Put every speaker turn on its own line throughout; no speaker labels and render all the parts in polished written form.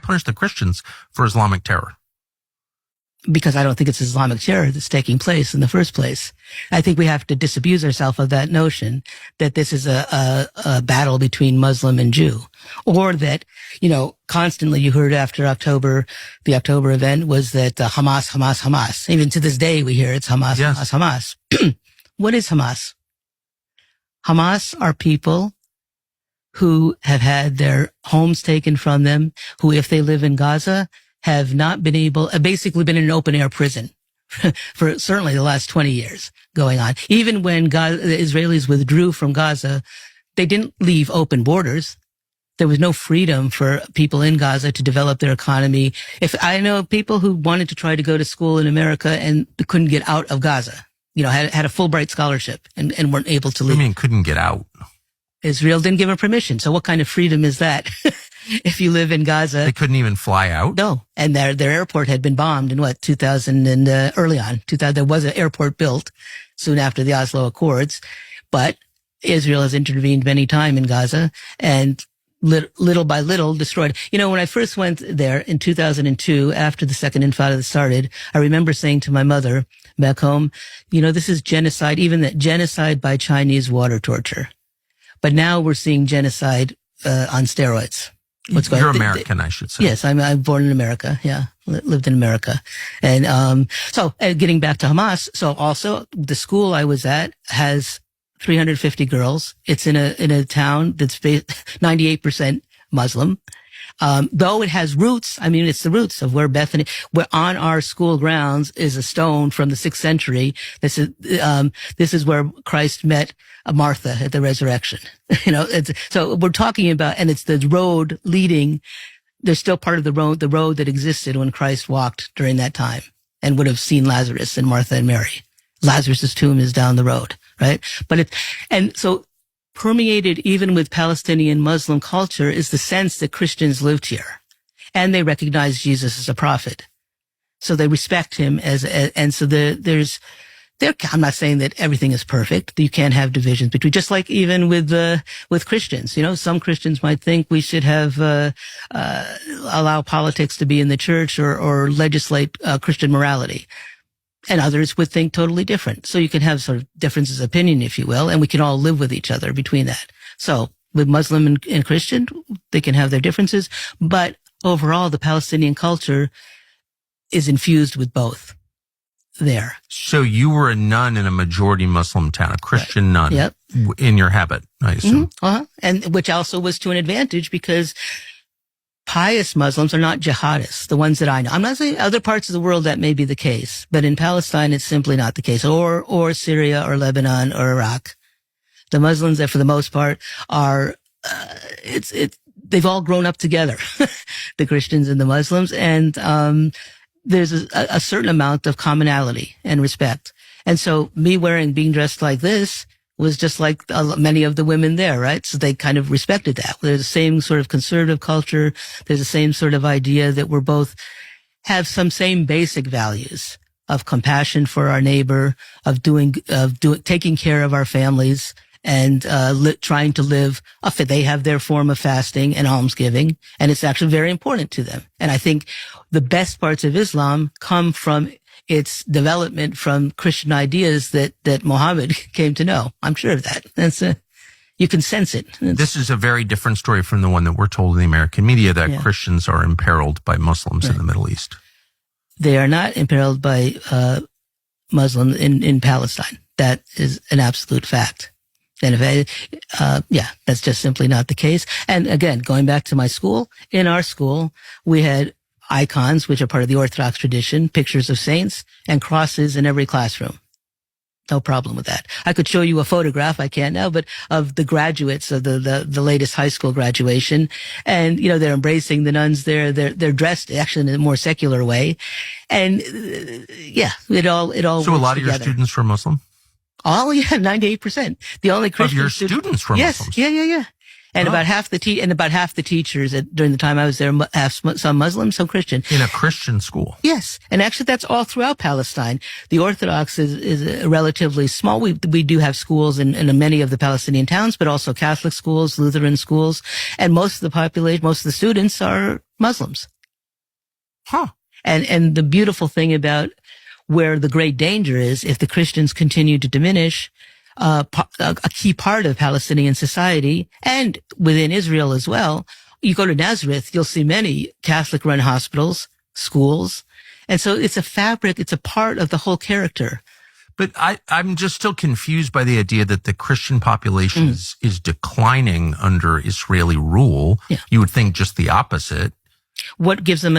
punish the Christians for Islamic terror?
Because I don't think it's Islamic terror that's taking place in the first place. I think we have to disabuse ourselves of that notion that this is a battle between Muslim and Jew, or that, constantly you heard after the October event was that Hamas, Hamas, Hamas. Even to this day, we hear it's Hamas,
yes.
Hamas, Hamas. What is Hamas? Hamas are people who have had their homes taken from them, who, if they live in Gaza, have not been basically been in an open air prison for certainly the last 20 years going on. Even when the Israelis withdrew from Gaza, they didn't leave open borders. There was no freedom for people in Gaza to develop their economy. If I know people who wanted to try to go to school in America and couldn't get out of Gaza, had a Fulbright scholarship and weren't able to leave.
I mean, couldn't get out.
Israel didn't give them permission. So what kind of freedom is that? If you live in Gaza.
They couldn't even fly out?
No. And their airport had been bombed in 2000 and early on. 2000, there was an airport built soon after the Oslo Accords, but Israel has intervened many times in Gaza and little by little destroyed. When I first went there in 2002, after the second Intifada started, I remember saying to my mother back home, this is genocide, even that genocide by Chinese water torture. But now we're seeing genocide on steroids.
You're American, I should say.
Yes, I'm born in America. Yeah, lived in America. And so getting back to Hamas, so also the school I was at has 350 girls. It's in a town that's 98% Muslim. Though it has roots, it's the roots of where Bethany, where on our school grounds is a stone from the 6th century. This is where Christ met Martha at the resurrection. So we're talking about, and it's the road leading, there's still part of the road that existed when Christ walked during that time and would have seen Lazarus and Martha and Mary. Lazarus's tomb is down the road, right? And so permeated even with Palestinian Muslim culture is the sense that Christians lived here and they recognize Jesus as a prophet. So they respect him and so I'm not saying that everything is perfect. You can't have divisions between, just like even with Christians. Some Christians might think we should have, allow politics to be in the church or legislate, Christian morality. And others would think totally different. So you can have sort of differences of opinion, if you will, and we can all live with each other between that. So with Muslim and Christian, they can have their differences, but overall the Palestinian culture is infused with both there.
So you were a nun in a majority Muslim town, a Christian nun.
Yep.
In your habit, I assume.
Mm-hmm. And which also was to an advantage because pious Muslims are not jihadists, the ones that I know. I'm not saying other parts of the world that may be the case, but in Palestine, it's simply not the case, or Syria or Lebanon or Iraq. The Muslims that for the most part are, they've all grown up together, the Christians and the Muslims. And, there's a certain amount of commonality and respect. And so being dressed like this was just like many of the women there, right? So they kind of respected that. There's the same sort of conservative culture. There's the same sort of idea that we're both have some same basic values of compassion for our neighbor, of taking care of our families and, trying to live they have their form of fasting and almsgiving. And it's actually very important to them. And I think the best parts of Islam come from its development from Christian ideas that Muhammad came to know. I'm sure of that. You can sense it.
This is a very different story from the one that we're told in the American media that Christians are imperiled by Muslims in the Middle East.
They are not imperiled by, Muslims in Palestine. That is an absolute fact. And that's just simply not the case. And again, going back to my school, in our school, we had icons, which are part of the Orthodox tradition, pictures of saints and crosses in every classroom. No problem with that. I could show you a photograph, I can't now, but of the graduates of the latest high school graduation. And, they're embracing the nuns there. They're dressed actually in a more secular way. And, it all
So a lot of your students were Muslim?
Oh, yeah, 98%. The only Christian
of your students were Muslims?
Yes, yeah. And about half the teachers during the time I was there, some Muslim, some Christian.
In a Christian school?
Yes. And actually that's all throughout Palestine. The Orthodox is relatively small. We do have schools in many of the Palestinian towns, but also Catholic schools, Lutheran schools. And most of the population, most of the students are Muslims.
Huh.
And the beautiful thing about where the great danger is, if the Christians continue to diminish, a key part of Palestinian society and within Israel as well. You go to Nazareth, you'll see many Catholic run hospitals, schools. And so it's a fabric. It's a part of the whole character.
But I'm just still confused by the idea that the Christian population is declining under Israeli rule.
Yeah.
You would think just the opposite.
What gives them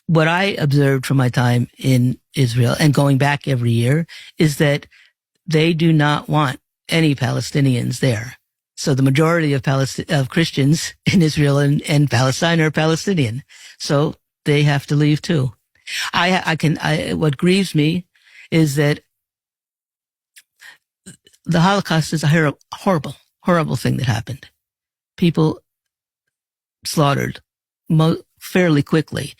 what I observed from my time in Israel and going back every year is that they do not want any Palestinians there. So the majority of Christians in Israel and Palestine are Palestinian. So they have to leave too. What grieves me is that the Holocaust is a horrible, horrible thing that happened. People slaughtered fairly quickly.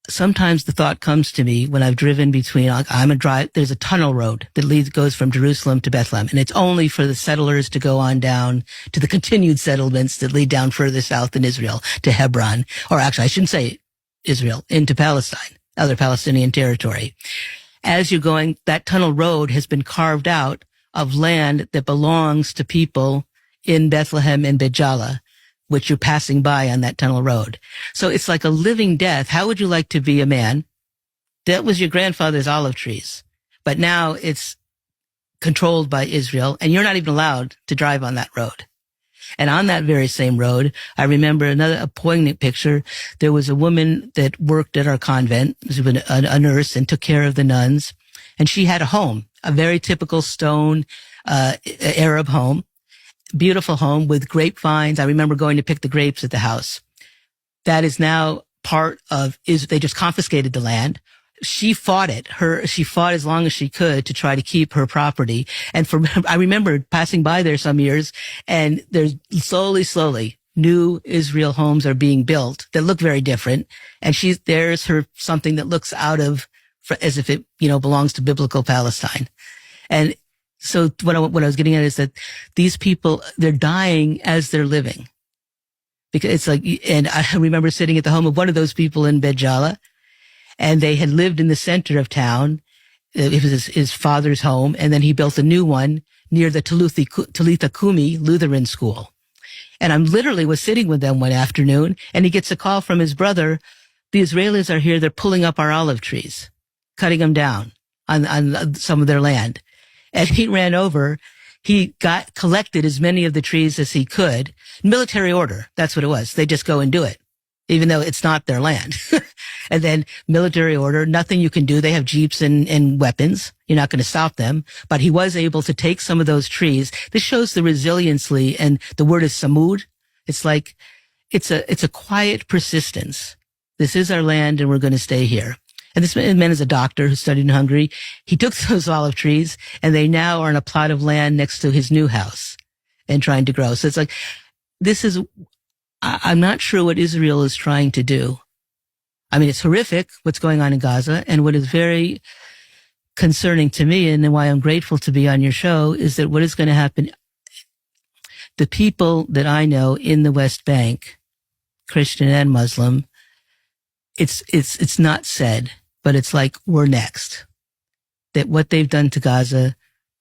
Sometimes the thought comes to me when I've driven between, there's a tunnel road that goes from Jerusalem to Bethlehem, and it's only for the settlers to go on down to the continued settlements that lead down further south in Israel to Hebron, or actually I shouldn't say Israel, into Palestine, other Palestinian territory. As you're going, that tunnel road has been carved out of land that belongs to people in Bethlehem and Beit Jala, which you're passing by on that tunnel road. So it's like a living death. How would you like to be a man? That was your grandfather's olive trees, but now it's controlled by Israel, and you're not even allowed to drive on that road. And on that very same road, I remember a poignant picture. There was a woman that worked at our convent, she was a nurse, and took care of the nuns. And she had a home, a very typical stone Arab home, beautiful home with grapevines. I remember going to pick the grapes at the house. That is now they just confiscated the land. She fought it. She fought as long as she could to try to keep her property. And I remember passing by there some years, and there's slowly new Israel homes are being built that look very different. And there's something that looks as if it, belongs to biblical Palestine. And so what I was getting at is that these people, they're dying as they're living. Because it's like, and I remember sitting at the home of one of those people in Beit Jala, and they had lived in the center of town. It was his father's home. And then he built a new one near the Talitha Kumi Lutheran school. And I literally was sitting with them one afternoon, and he gets a call from his brother. The Israelis are here. They're pulling up our olive trees, cutting them down on some of their land. And he ran over. He collected as many of the trees as he could. Military order. That's what it was. They just go and do it, even though it's not their land. And then military order, nothing you can do. They have jeeps and weapons. You're not going to stop them. But he was able to take some of those trees. This shows the resiliency, and the word is samud. It's like, it's a quiet persistence. This is our land, and we're going to stay here. And this man is a doctor who studied in Hungary. He took those olive trees, and they now are on a plot of land next to his new house and trying to grow. So it's like, I'm not sure what Israel is trying to do. I mean, it's horrific what's going on in Gaza. And what is very concerning to me, and why I'm grateful to be on your show, is that what is going to happen, the people that I know in the West Bank, Christian and Muslim, it's not said, but it's like, we're next. That what they've done to Gaza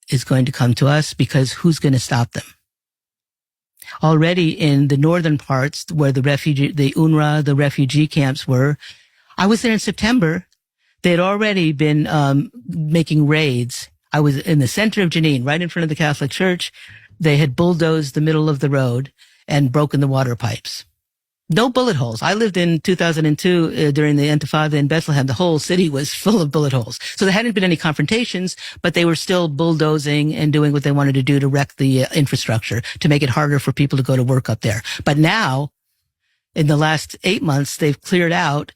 is going to come to us, because who's going to stop them? Already in the northern parts where the UNRWA, the refugee camps were, I was there in September. They had already been making raids. I was in the center of Jenin, right in front of the Catholic Church. They had bulldozed the middle of the road and broken the water pipes. No bullet holes. I lived in 2002 during the Intifada in Bethlehem. The whole city was full of bullet holes. So there hadn't been any confrontations, but they were still bulldozing and doing what they wanted to do to wreck the infrastructure, to make it harder for people to go to work up there. But now, in the last 8 months, they've cleared out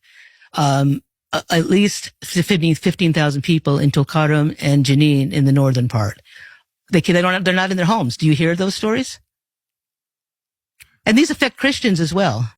at least 15,000 people in Tulkarm and Jenin in the northern part. They're not in their homes. Do you hear those stories? And these affect Christians as well.